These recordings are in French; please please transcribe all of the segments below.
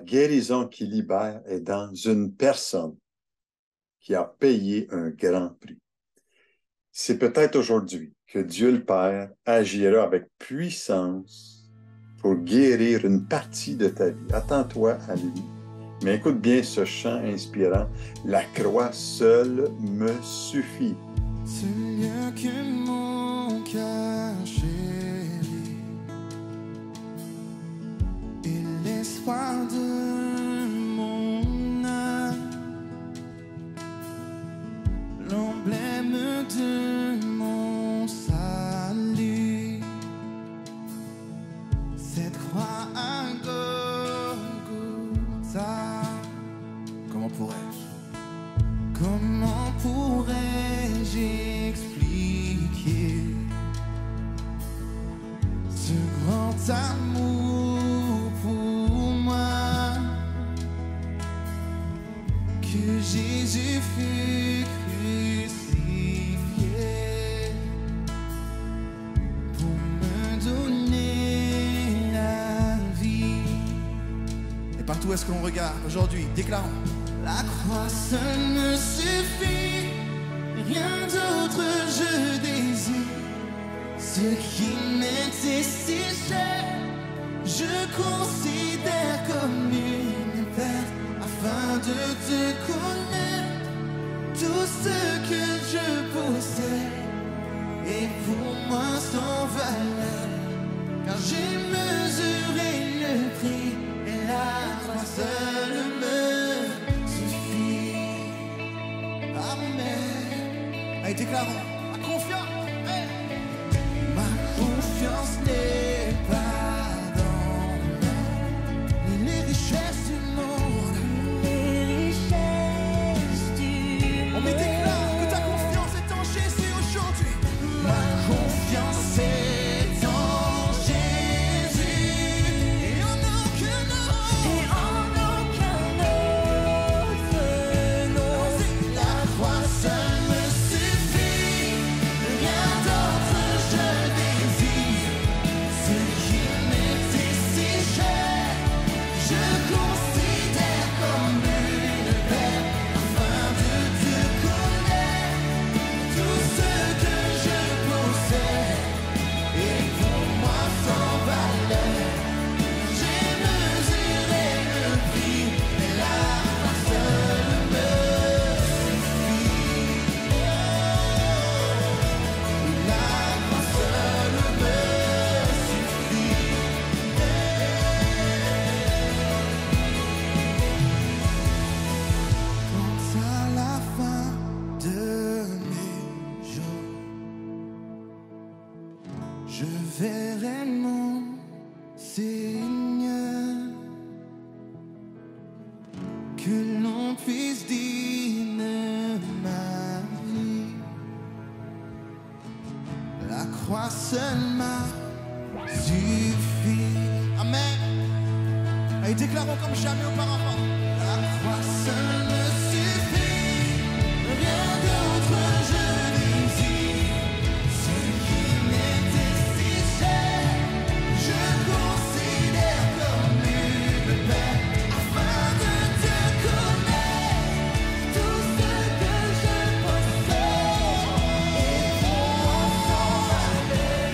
guérison qui libère est dans une personne qui a payé un grand prix. C'est peut-être aujourd'hui que Dieu le Père agira avec puissance pour guérir une partie de ta vie. Attends-toi à lui. Mais écoute bien ce chant inspirant. La croix seule me suffit. C'est mieux que mon cœur chéri et l'espoir de mon âme, l'emblème de mon salut, cette croix à Golgotha. Comment pourrais-je expliquer ce grand amour pour moi, que Jésus fut crucifié pour me donner la vie. Et partout où est-ce que l'on regarde aujourd'hui, déclarons: la croix seule me suffit, rien d'autre je désire. Ce qui m'était si cher, je considère comme une perte, afin de te connaître. Tout ce que je possède est pour moi sans valeur, car j'ai mesuré le prix et la croix seule me suffit. Amen. Allez, déclarons ma confiance. Hey. Ma confiance n'est pas dans les richesses du monde. On me déclare que ta confiance est en Jésus aujourd'hui. Ma confiance est en Jésus et en aucun autre nom. La croix seule me suffit, rien d'autre je désire. Ce qui m'était si cher, je considère comme une perte, afin de te connaître. Tout ce que je possède est pour moi sans valeur. J'ai mesuré le prix et la croix seule me suffit. La croix seule me suffit. Quand à la fin de mes jours, je verrai mon Seigneur, que l'on puisse dire ma vie. La croix seule m'a suffi. Amen. Et déclarons comme jamais auparavant: la croix seule me suffit, rien d'autre je désire. Ce qui m'était si cher, je considère comme une perte, afin de te connaître. Tout ce que je possède est pour moi sans valeur.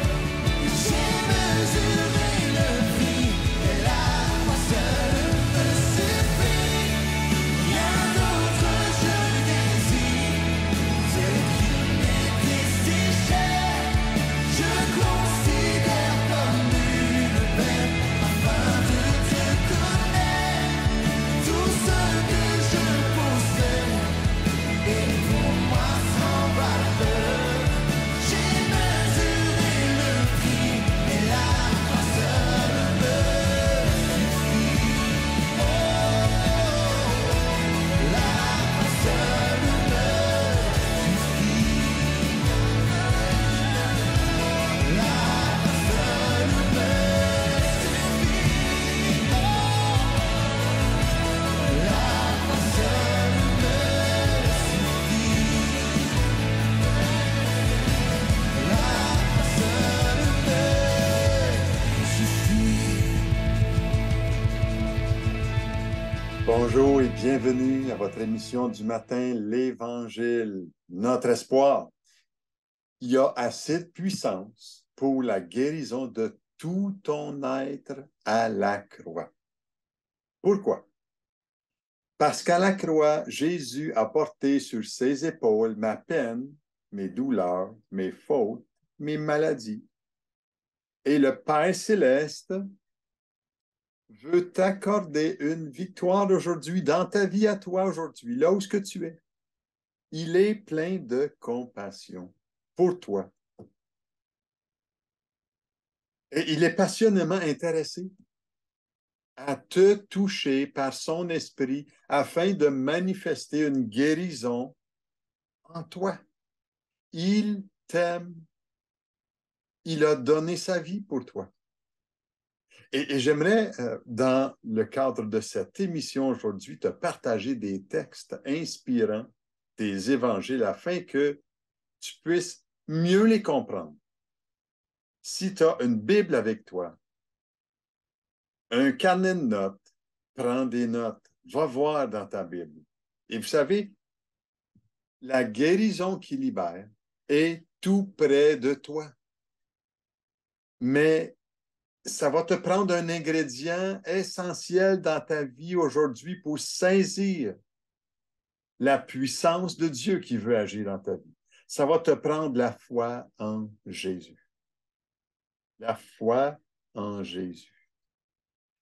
J'ai mesuré le prix et la croix seule me suffit. Bonjour et bienvenue à votre émission du matin, l'Évangile, notre espoir. Il y a assez de puissance pour la guérison de tout ton être à la croix. Pourquoi? Parce qu'à la croix, Jésus a porté sur ses épaules ma peine, mes douleurs, mes fautes, mes maladies. Et le Père céleste veut t'accorder une victoire aujourd'hui dans ta vie à toi aujourd'hui, là où ce que tu es. Il est plein de compassion pour toi. Et il est passionnément intéressé à te toucher par son esprit afin de manifester une guérison en toi. Il t'aime. Il a donné sa vie pour toi. Et j'aimerais, dans le cadre de cette émission aujourd'hui, te partager des textes inspirants des évangiles afin que tu puisses mieux les comprendre. Si tu as une Bible avec toi, un carnet de notes, prends des notes, va voir dans ta Bible. Et vous savez, la guérison qui libère est tout près de toi. Mais ça va te prendre un ingrédient essentiel dans ta vie aujourd'hui pour saisir la puissance de Dieu qui veut agir dans ta vie. Ça va te prendre la foi en Jésus. La foi en Jésus.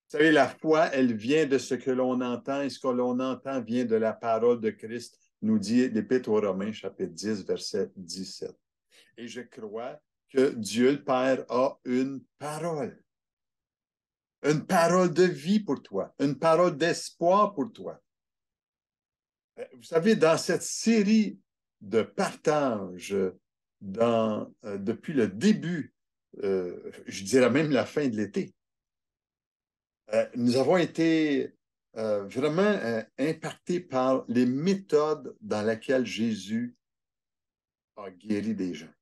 Vous savez, la foi, elle vient de ce que l'on entend et ce que l'on entend vient de la parole de Christ, nous dit l'Épître aux Romains, chapitre 10, verset 17. Et je crois que Dieu le Père a une parole de vie pour toi, une parole d'espoir pour toi. Vous savez, dans cette série de partages depuis le début, je dirais même la fin de l'été, nous avons été vraiment impactés par les méthodes dans lesquelles Jésus a guéri des gens.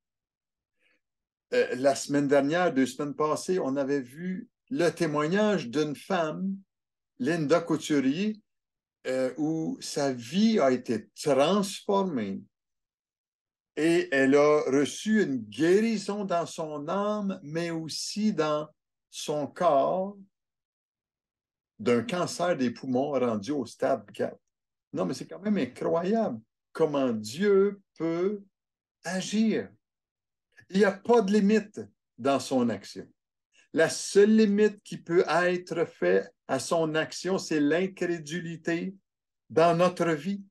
La semaine dernière, 2 semaines passées, on avait vu le témoignage d'une femme, Linda Couturier, où sa vie a été transformée et elle a reçu une guérison dans son âme, mais aussi dans son corps d'un cancer des poumons rendu au stade 4. Non, mais c'est quand même incroyable comment Dieu peut agir. Il n'y a pas de limite dans son action. La seule limite qui peut être faite à son action, c'est l'incrédulité dans notre vie.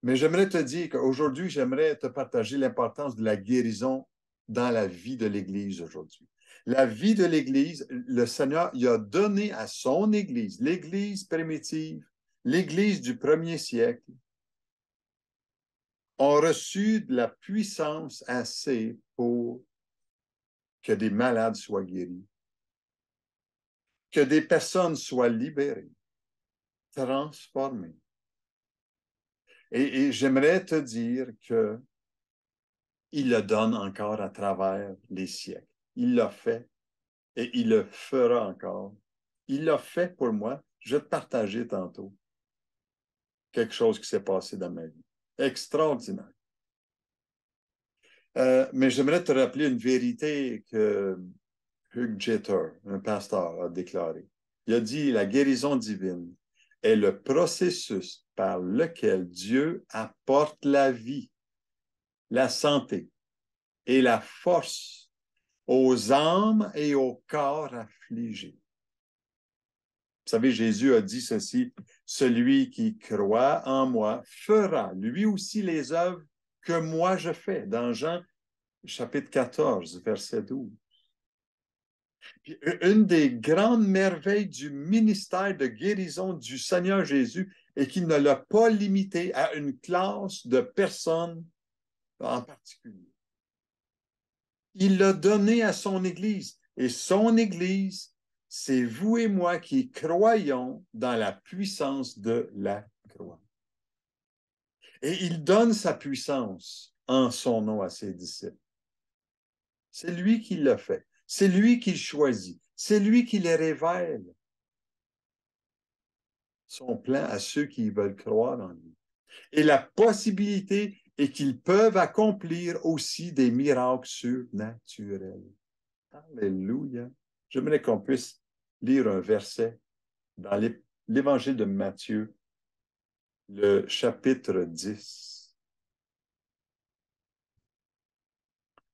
Mais j'aimerais te dire qu'aujourd'hui, j'aimerais te partager l'importance de la guérison dans la vie de l'Église aujourd'hui. La vie de l'Église, le Seigneur, il a donné à son Église, l'Église primitive, l'Église du 1er siècle, ont reçu de la puissance assez pour que des malades soient guéris, que des personnes soient libérées, transformées. Et j'aimerais te dire que il le donne encore à travers les siècles. Il l'a fait et il le fera encore. Il l'a fait pour moi. Je vais te partager tantôt quelque chose qui s'est passé dans ma vie. Extraordinaire. Mais j'aimerais te rappeler une vérité que Hugh Jeter, un pasteur, a déclaré. Il a dit, la guérison divine est le processus par lequel Dieu apporte la vie, la santé et la force aux âmes et aux corps affligés. Vous savez, Jésus a dit ceci, celui qui croit en moi fera lui aussi les œuvres que moi je fais, dans Jean chapitre 14, verset 12. Puis, une des grandes merveilles du ministère de guérison du Seigneur Jésus est qu'il ne l'a pas limité à une classe de personnes en particulier. Il l'a donné à son Église. Et son Église, c'est vous et moi qui croyons dans la puissance de la croix. Et il donne sa puissance en son nom à ses disciples. C'est lui qui l'a fait. C'est lui qui le choisit. C'est lui qui les révèle. son plan à ceux qui veulent croire en lui. Et la possibilité est qu'ils peuvent accomplir aussi des miracles surnaturels. Alléluia. J'aimerais qu'on puisse lire un verset dans l'Évangile de Matthieu, le chapitre 10.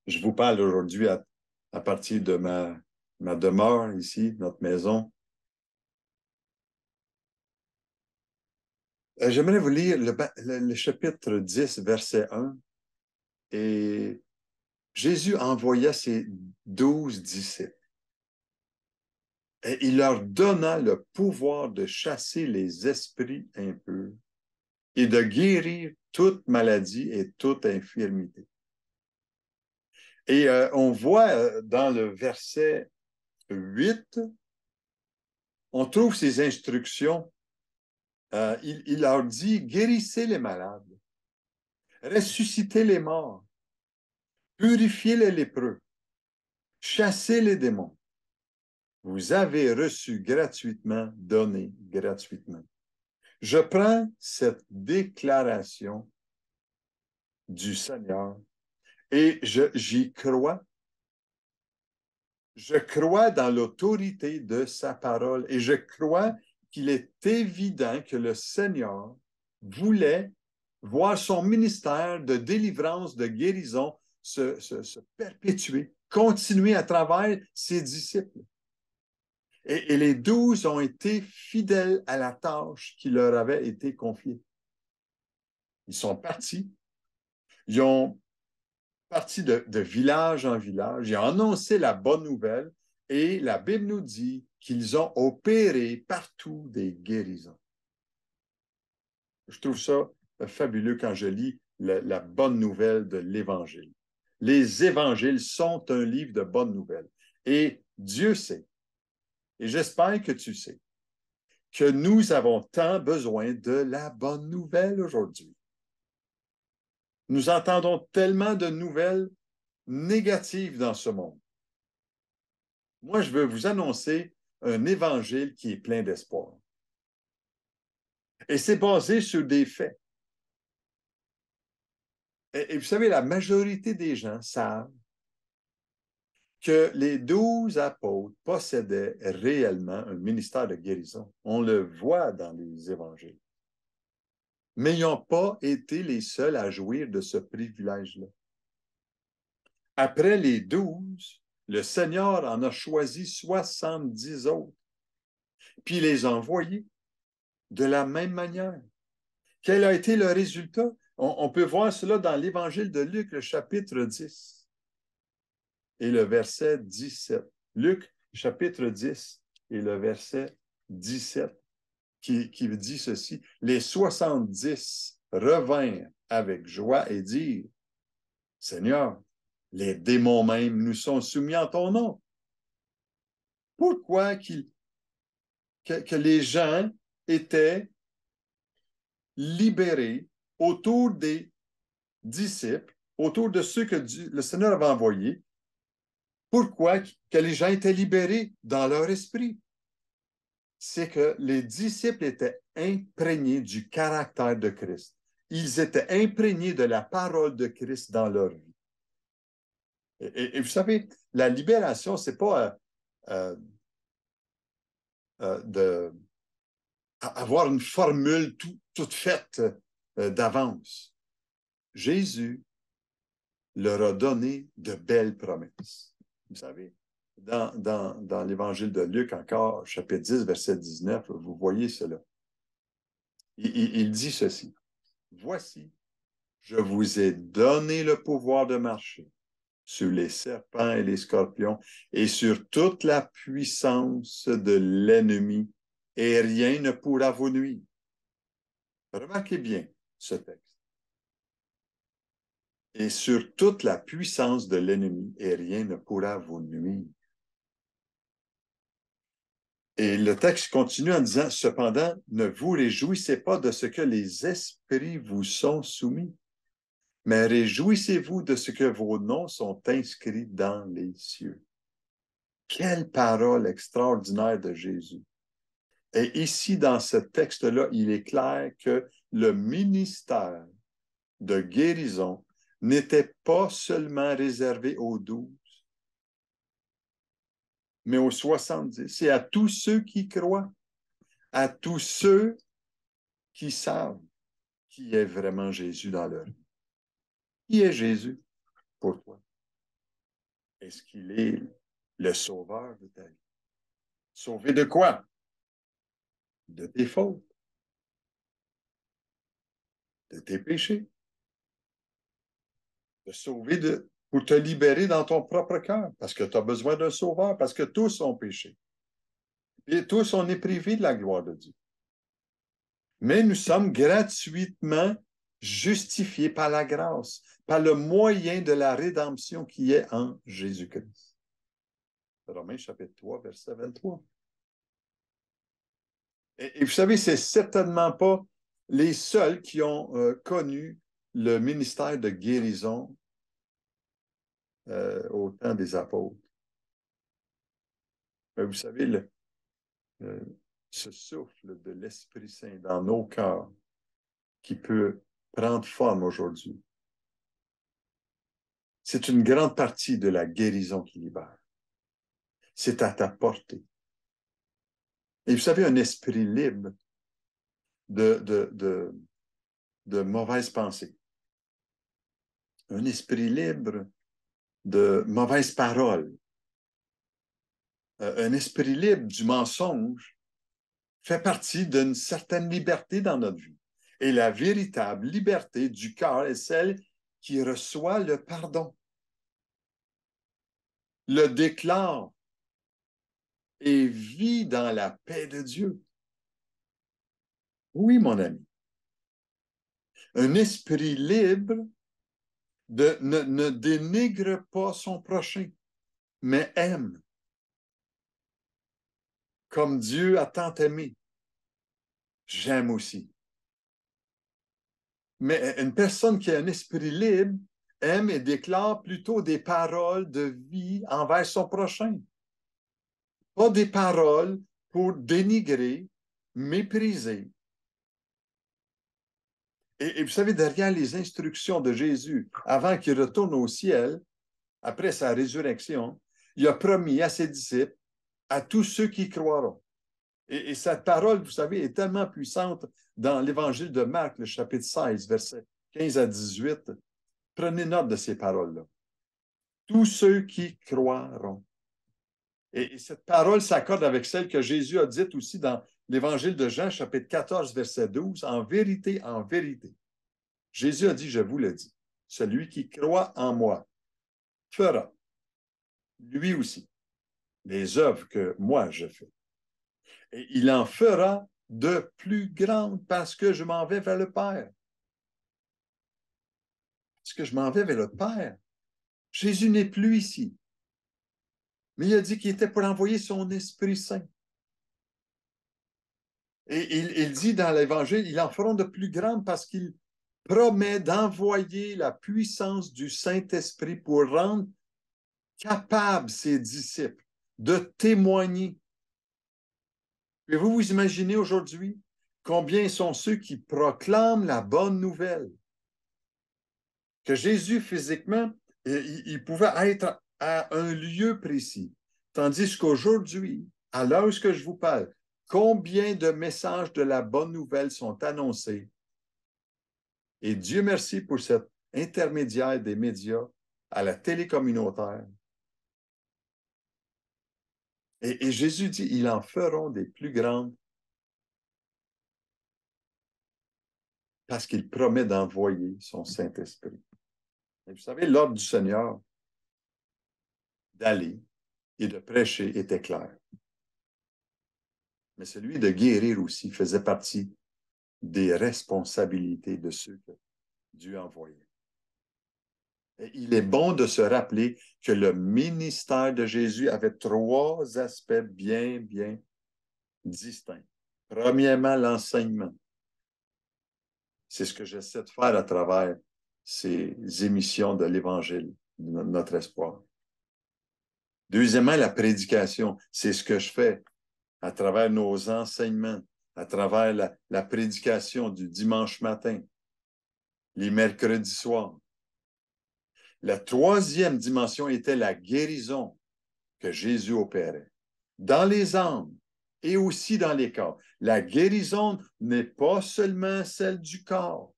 Je vous parle aujourd'hui à partir de ma demeure ici, notre maison. J'aimerais vous lire le chapitre 10, verset 1. Et Jésus envoya ses 12 disciples. Et il leur donna le pouvoir de chasser les esprits impurs et de guérir toute maladie et toute infirmité. Et on voit dans le verset 8, on trouve ces instructions. Il leur dit, guérissez les malades, ressuscitez les morts, purifiez les lépreux, chassez les démons. Vous avez reçu gratuitement, donné gratuitement. Je prends cette déclaration du Seigneur et j'y crois. Je crois dans l'autorité de sa parole et je crois qu'il est évident que le Seigneur voulait voir son ministère de délivrance, de guérison se perpétuer, continuer à travers ses disciples. Et les 12 ont été fidèles à la tâche qui leur avait été confiée. Ils sont partis. Ils ont parti de village en village. Ils ont annoncé la bonne nouvelle et la Bible nous dit qu'ils ont opéré partout des guérisons. Je trouve ça fabuleux quand je lis la bonne nouvelle de l'Évangile. Les Évangiles sont un livre de bonnes nouvelles. Et Dieu sait, et j'espère que tu sais, que nous avons tant besoin de la bonne nouvelle aujourd'hui. Nous entendons tellement de nouvelles négatives dans ce monde. Moi, je veux vous annoncer un évangile qui est plein d'espoir. Et c'est basé sur des faits. Et vous savez, la majorité des gens savent que les 12 apôtres possédaient réellement un ministère de guérison. On le voit dans les évangiles. Mais ils n'ont pas été les seuls à jouir de ce privilège-là. Après les 12, le Seigneur en a choisi 70 autres, puis il les a envoyés de la même manière. Quel a été le résultat? On peut voir cela dans l'Évangile de Luc, le chapitre 10 et le verset 17. Luc, chapitre 10 et le verset 17, qui dit ceci. Les 70 revinrent avec joie et dirent, Seigneur, les démons même nous sont soumis en ton nom. Pourquoi que les gens étaient libérés autour des disciples, autour de ceux que le Seigneur avait envoyés? Pourquoi que les gens étaient libérés dans leur esprit? C'est que les disciples étaient imprégnés du caractère de Christ. Ils étaient imprégnés de la parole de Christ dans leur vie. Et vous savez, la libération, ce n'est pas avoir une formule toute faite d'avance. Jésus leur a donné de belles promesses. Vous savez, dans l'Évangile de Luc encore, chapitre 10, verset 19, vous voyez cela. Il dit ceci. Voici, je vous ai donné le pouvoir de marcher sur les serpents et les scorpions et sur toute la puissance de l'ennemi, et rien ne pourra vous nuire. Remarquez bien ce texte. Et sur toute la puissance de l'ennemi, et rien ne pourra vous nuire. Et le texte continue en disant, cependant, ne vous réjouissez pas de ce que les esprits vous sont soumis, mais réjouissez-vous de ce que vos noms sont inscrits dans les cieux. Quelle parole extraordinaire de Jésus. Et ici, dans ce texte-là, il est clair que le ministère de guérison n'était pas seulement réservé aux 12, mais aux 70, et à tous ceux qui croient, à tous ceux qui savent qui est vraiment Jésus dans leur vie. Qui est Jésus pour toi? Est-ce qu'il est le sauveur de ta vie? Sauvé de quoi? De tes fautes, de tes péchés, de sauver pour te libérer dans ton propre cœur, parce que tu as besoin d'un sauveur, parce que tous ont péché. Et tous, on est privés de la gloire de Dieu. Mais nous sommes gratuitement justifiés par la grâce, par le moyen de la rédemption qui est en Jésus-Christ. Romains chapitre 3, verset 23. Et vous savez, c'est certainement pas les seuls qui ont connu le ministère de guérison au temps des apôtres. Mais vous savez, ce souffle de l'Esprit Saint dans nos cœurs qui peut prendre forme aujourd'hui, c'est une grande partie de la guérison qui libère. C'est à ta portée. Et vous savez, un esprit libre de mauvaises pensées, un esprit libre de mauvaises paroles, un esprit libre du mensonge fait partie d'une certaine liberté dans notre vie. Et la véritable liberté du cœur est celle qui reçoit le pardon, le déclare et vit dans la paix de Dieu. Oui, mon ami. Un esprit libre ne dénigre pas son prochain, mais aime. Comme Dieu a tant aimé, j'aime aussi. Mais une personne qui a un esprit libre aime et déclare plutôt des paroles de vie envers son prochain. Pas des paroles pour dénigrer, mépriser. Et vous savez, derrière les instructions de Jésus, avant qu'il retourne au ciel, après sa résurrection, il a promis à ses disciples, à tous ceux qui croiront. Et cette parole, vous savez, est tellement puissante dans l'Évangile de Marc, le chapitre 16, versets 15 à 18. Prenez note de ces paroles-là. Tous ceux qui croiront. Et cette parole s'accorde avec celle que Jésus a dite aussi dans l'Évangile de Jean, chapitre 14, verset 12. En vérité, Jésus a dit, je vous le dis, celui qui croit en moi fera, lui aussi, les œuvres que moi je fais. Et il en fera de plus grandes parce que je m'en vais vers le Père. Parce que je m'en vais vers le Père. Jésus n'est plus ici. Mais il a dit qu'il était pour envoyer son Esprit Saint. Et il dit dans l'Évangile, ils en feront de plus grandes parce qu'il promet d'envoyer la puissance du Saint-Esprit pour rendre capables ses disciples de témoigner. Pouvez-vous vous imaginer aujourd'hui combien sont ceux qui proclament la bonne nouvelle? Que Jésus, physiquement, il pouvait être à un lieu précis. Tandis qu'aujourd'hui, à l'heure où je vous parle, combien de messages de la bonne nouvelle sont annoncés? Et Dieu merci pour cet intermédiaire des médias à la télé communautaire. Et Jésus dit, ils en feront des plus grandes parce qu'il promet d'envoyer son Saint-Esprit. Et vous savez, l'ordre du Seigneur d'aller et de prêcher était clair. Mais celui de guérir aussi faisait partie des responsabilités de ceux que Dieu envoyait. Et il est bon de se rappeler que le ministère de Jésus avait trois aspects bien distincts. Premièrement, l'enseignement. C'est ce que j'essaie de faire à travers ces émissions de l'Évangile, de notre espoir. Deuxièmement, la prédication. C'est ce que je fais à travers nos enseignements, à travers la prédication du dimanche matin, les mercredis soirs. La troisième dimension était la guérison que Jésus opérait dans les âmes et aussi dans les corps. La guérison n'est pas seulement celle du corps.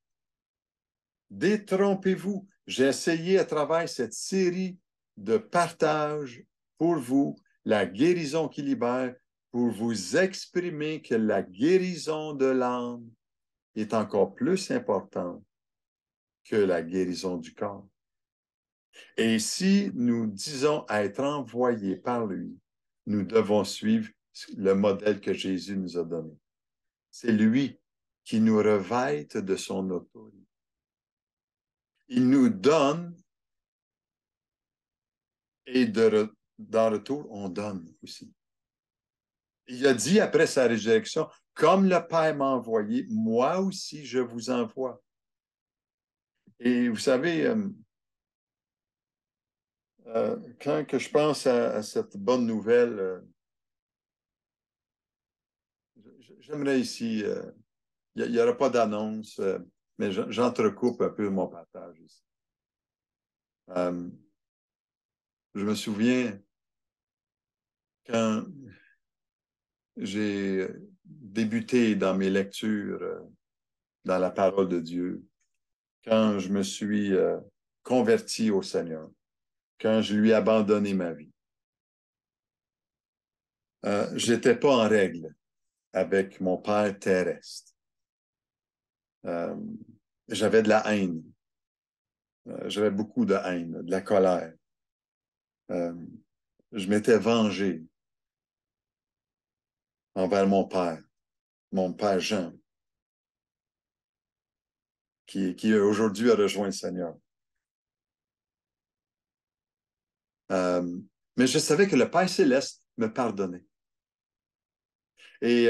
Détrompez-vous. J'ai essayé à travers cette série de partages pour vous, la guérison qui libère, pour vous exprimer que la guérison de l'âme est encore plus importante que la guérison du corps. Et si nous disons être envoyés par lui, nous devons suivre le modèle que Jésus nous a donné. C'est lui qui nous revête de son autorité. Il nous donne et d'en retour, on donne aussi. Il a dit après sa résurrection, comme le Père m'a envoyé, moi aussi je vous envoie. Et vous savez, quand que je pense à cette bonne nouvelle, j'aimerais ici, il n'y aura pas d'annonce, mais j'entrecoupe un peu mon partage ici. Je me souviens quand j'ai débuté dans mes lectures dans la parole de Dieu, quand je me suis converti au Seigneur, quand je lui ai abandonné ma vie. Je n'étais pas en règle avec mon père terrestre. J'avais de la haine. J'avais beaucoup de haine, de la colère. Je m'étais vengé envers mon père Jean, qui aujourd'hui a rejoint le Seigneur. Mais je savais que le Père céleste me pardonnait. Et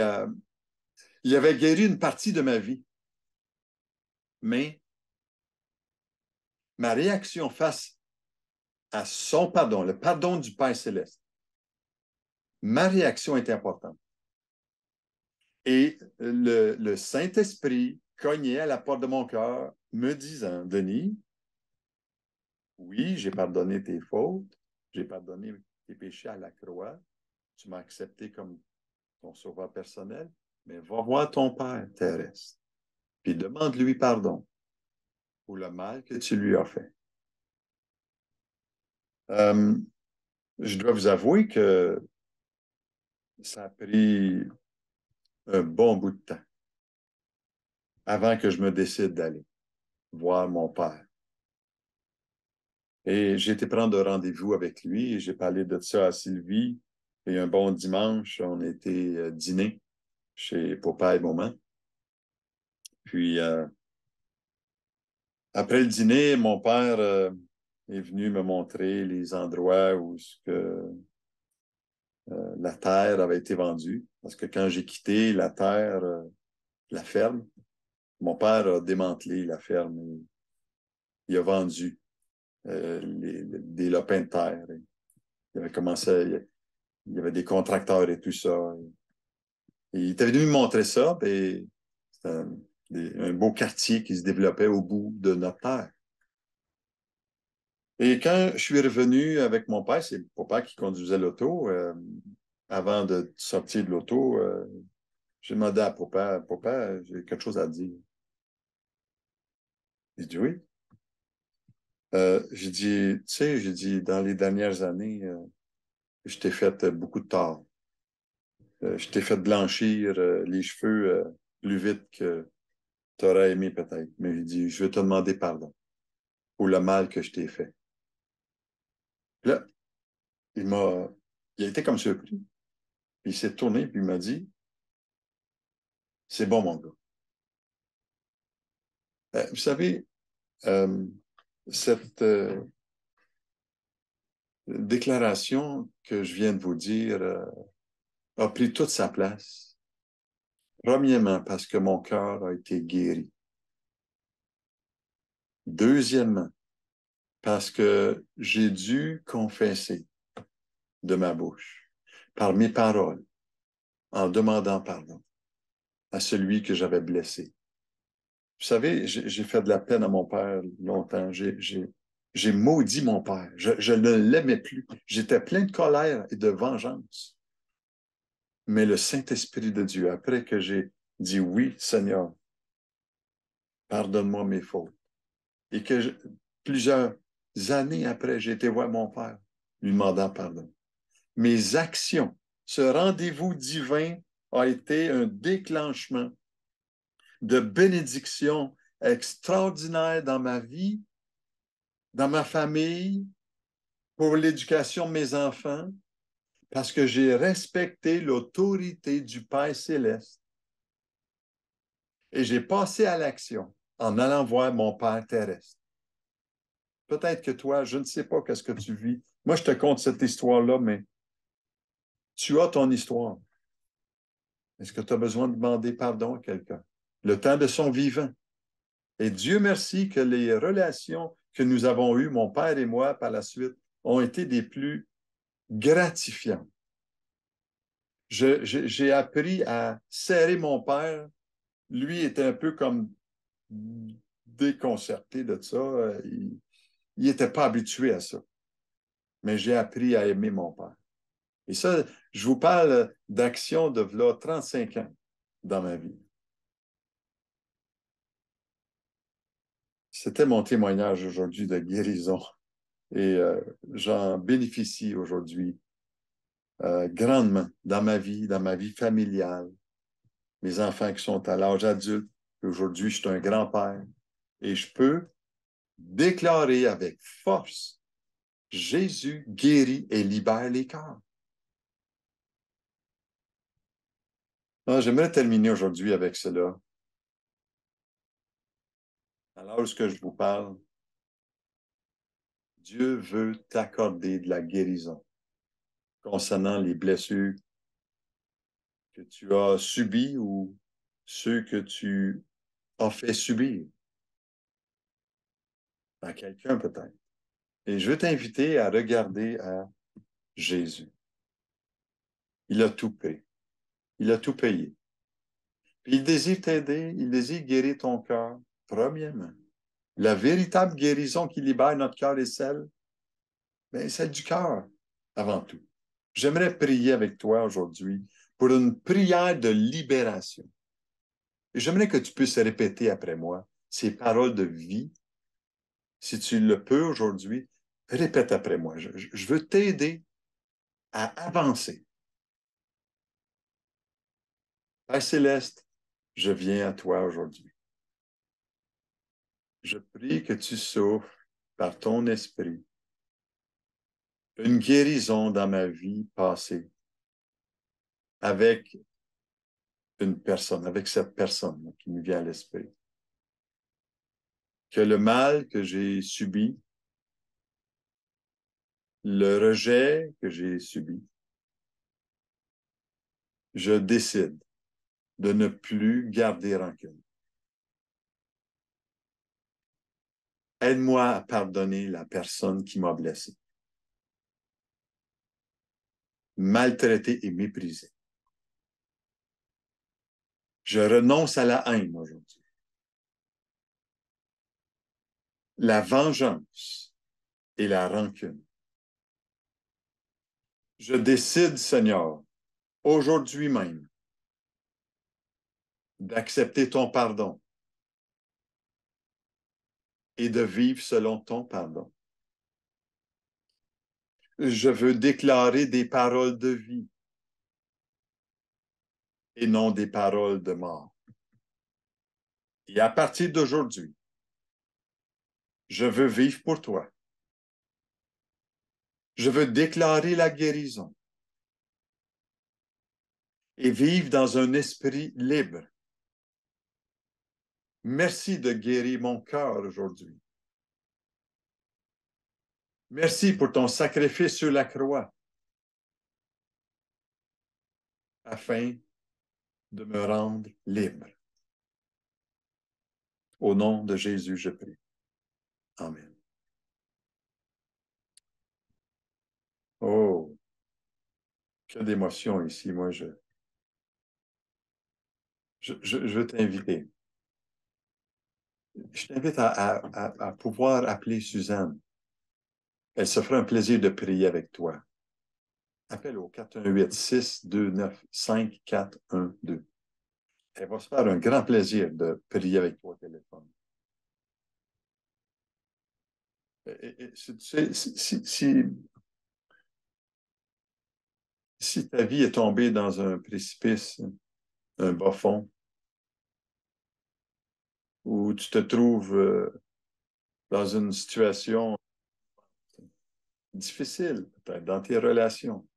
il avait guéri une partie de ma vie. Mais ma réaction face à son pardon, le pardon du Père céleste, ma réaction est importante. Et le Saint-Esprit cognait à la porte de mon cœur, me disant, Denis, oui, j'ai pardonné tes fautes, j'ai pardonné tes péchés à la croix, tu m'as accepté comme ton sauveur personnel, mais va voir ton Père terrestre, puis demande-lui pardon pour le mal que tu lui as fait. Je dois vous avouer que ça a pris un bon bout de temps avant que je me décide d'aller voir mon père. Et j'ai été prendre un rendez-vous avec lui et j'ai parlé de ça à Sylvie. Et un bon dimanche, on était dîner chez papa et maman. Puis, après le dîner, mon père est venu me montrer les endroits où la terre avait été vendue. Parce que quand j'ai quitté la terre, la ferme, mon père a démantelé la ferme. Il a vendu des lopins de terre. Il avait commencé, il y avait des contracteurs et tout ça. Et il était venu me montrer ça. Et c'était un beau quartier qui se développait au bout de notre terre. Et quand je suis revenu avec mon père, c'est papa qui conduisait l'auto. Avant de sortir de l'auto, j'ai demandé à papa, j'ai quelque chose à dire. Il dit oui. J'ai dit, tu sais, j'ai dit, dans les dernières années, je t'ai fait beaucoup de tort. Je t'ai fait blanchir les cheveux plus vite que tu aurais aimé peut-être. Mais j'ai dit, je vais te demander pardon pour le mal que je t'ai fait. Puis là, il a été comme surpris. Puis il s'est tourné puis il m'a dit, c'est bon, mon gars. Vous savez, cette déclaration que je viens de vous dire a pris toute sa place. Premièrement, parce que mon cœur a été guéri. Deuxièmement, parce que j'ai dû confesser de ma bouche, par mes paroles, en demandant pardon à celui que j'avais blessé. Vous savez, j'ai fait de la peine à mon père longtemps. J'ai maudit mon père. Je ne l'aimais plus. J'étais plein de colère et de vengeance. Mais le Saint-Esprit de Dieu, après que j'ai dit oui, Seigneur, pardonne-moi mes fautes, et que plusieurs années après, j'ai été voir mon père, lui demandant pardon. Mes actions, ce rendez-vous divin a été un déclenchement de bénédiction extraordinaire dans ma vie, dans ma famille, pour l'éducation de mes enfants, parce que j'ai respecté l'autorité du Père céleste et j'ai passé à l'action en allant voir mon Père terrestre. Peut-être que toi, je ne sais pas qu'est-ce que tu vis. Moi, je te conte cette histoire-là, mais tu as ton histoire. Est-ce que tu as besoin de demander pardon à quelqu'un? Le temps de son vivant. Et Dieu merci que les relations que nous avons eues, mon père et moi, par la suite, ont été des plus gratifiantes. J'ai appris à serrer mon père. Lui était un peu comme déconcerté de ça. Il n'était pas habitué à ça. Mais j'ai appris à aimer mon père. Et ça, je vous parle d'actions de là 35 ans dans ma vie. C'était mon témoignage aujourd'hui de guérison. Et j'en bénéficie aujourd'hui grandement dans ma vie familiale. Mes enfants qui sont à l'âge adulte. Aujourd'hui, je suis un grand-père. Et je peux déclarer avec force, Jésus guérit et libère les cœurs. Ah, j'aimerais terminer aujourd'hui avec cela. Alors que je vous parle, Dieu veut t'accorder de la guérison concernant les blessures que tu as subies ou ceux que tu as fait subir à quelqu'un peut-être. Et je veux t'inviter à regarder à Jésus. Il a tout payé. Il a tout payé. Puis il désire t'aider, il désire guérir ton cœur, premièrement. La véritable guérison qui libère notre cœur et celle, ben, celle du cœur, avant tout. J'aimerais prier avec toi aujourd'hui pour une prière de libération. Et j'aimerais que tu puisses répéter après moi ces paroles de vie. Si tu le peux aujourd'hui, répète après moi. Je veux t'aider à avancer. Père céleste, je viens à toi aujourd'hui. Je prie que tu souffles par ton esprit une guérison dans ma vie passée avec une personne, avec cette personne qui me vient à l'esprit. Que le mal que j'ai subi, le rejet que j'ai subi, je décide de ne plus garder rancune. Aide-moi à pardonner la personne qui m'a blessé, maltraité et méprisé. Je renonce à la haine aujourd'hui. La vengeance et la rancune. Je décide, Seigneur, aujourd'hui même, d'accepter ton pardon et de vivre selon ton pardon. Je veux déclarer des paroles de vie et non des paroles de mort. Et à partir d'aujourd'hui, je veux vivre pour toi. Je veux déclarer la guérison et vivre dans un esprit libre. Merci de guérir mon cœur aujourd'hui. Merci pour ton sacrifice sur la croix afin de me rendre libre. Au nom de Jésus, je prie. Amen. Oh, que d'émotion ici. Moi, je veux t'inviter. Je t'invite à pouvoir appeler Suzanne. Elle se fera un plaisir de prier avec toi. Appelle au 418-629-5412. Elle va se faire un grand plaisir de prier avec toi au téléphone. Tu sais, si ta vie est tombée dans un précipice, un bas fond, où tu te trouves dans une situation difficile, peut-être, dans tes relations,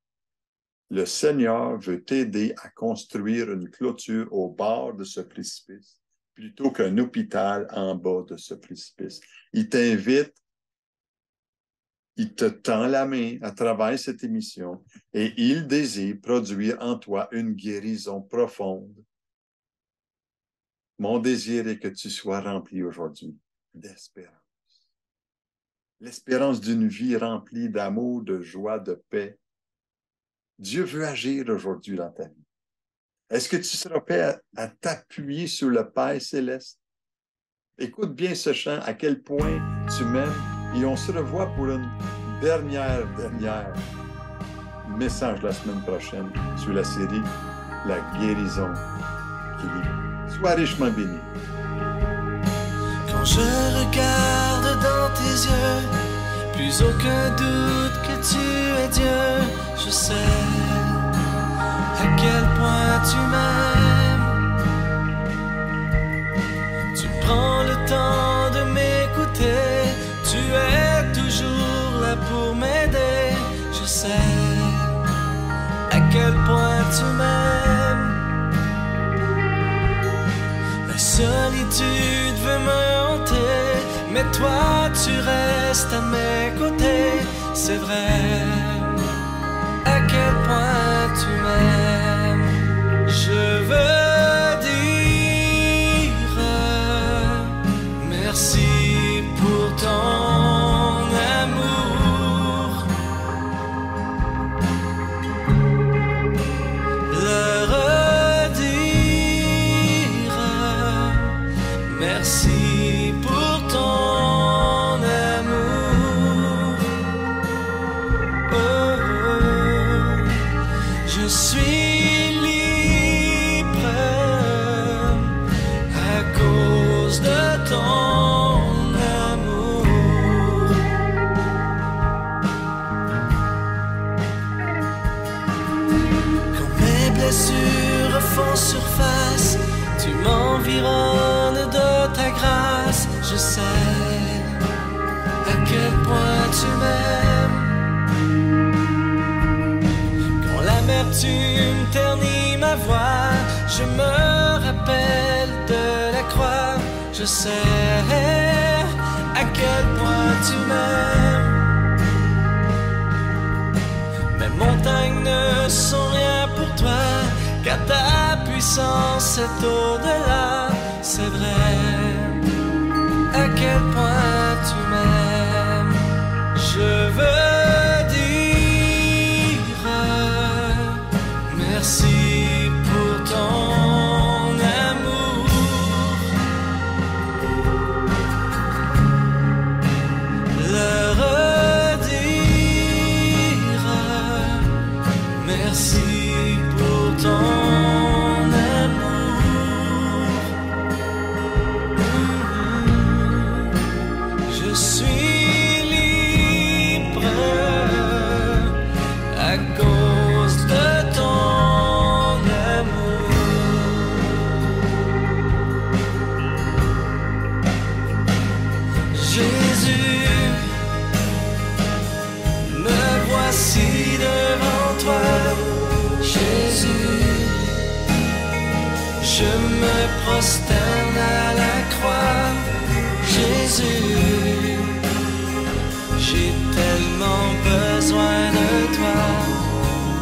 le Seigneur veut t'aider à construire une clôture au bord de ce précipice plutôt qu'un hôpital en bas de ce précipice. Il t'invite, il te tend la main à travers cette émission et il désire produire en toi une guérison profonde. Mon désir est que tu sois rempli aujourd'hui d'espérance. L'espérance d'une vie remplie d'amour, de joie, de paix. Dieu veut agir aujourd'hui dans ta vie. Est-ce que tu seras prêt à t'appuyer sur le Père céleste? Écoute bien ce chant, à quel point tu m'aimes, et on se revoit pour une dernière message la semaine prochaine sur la série La guérison qui libère. Sois richement béni. Quand je regarde dans tes yeux, plus aucun doute que tu es Dieu. Je sais à quel point tu m'aimes. Tu prends le temps de m'écouter. Tu es toujours là pour m'aider. Je sais à quel point tu m'aimes. La solitude veut me hanter, mais toi tu restes à mes côtés. C'est vrai, à quel point tu m'aimes. Je veux dire merci pour ton amour. Le redire merci pour ton amour. Oh, je suis libre à cause de ton amour. Quand mes blessures font surface, tu m'environnes de ta grâce. Je sais à quel point tu m'aimes. Quand l'amertume ternit ma voix, je me rappelle de la croix. Je sais à quel point tu m'aimes. Mes montagnes ne sont rien pour toi, car ta puissance est au-delà. C'est vrai, à quel point tu m'aimes. Je veux dire merci pour ton amour. Le redire merci pour ton je me prosterne à la croix. Jésus, j'ai tellement besoin de toi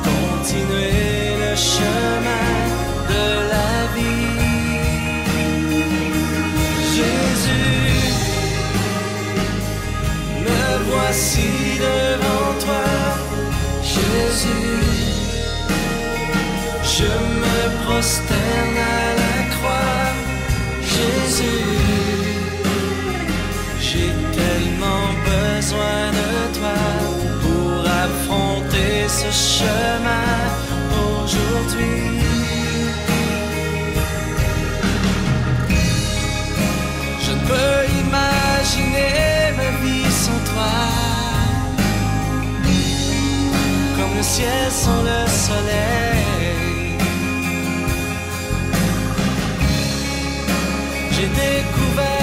pour continuer le chemin de la vie. Jésus, me voici devant toi. Jésus, je me prosterne à la croix. ciel sans le soleil. J'ai découvert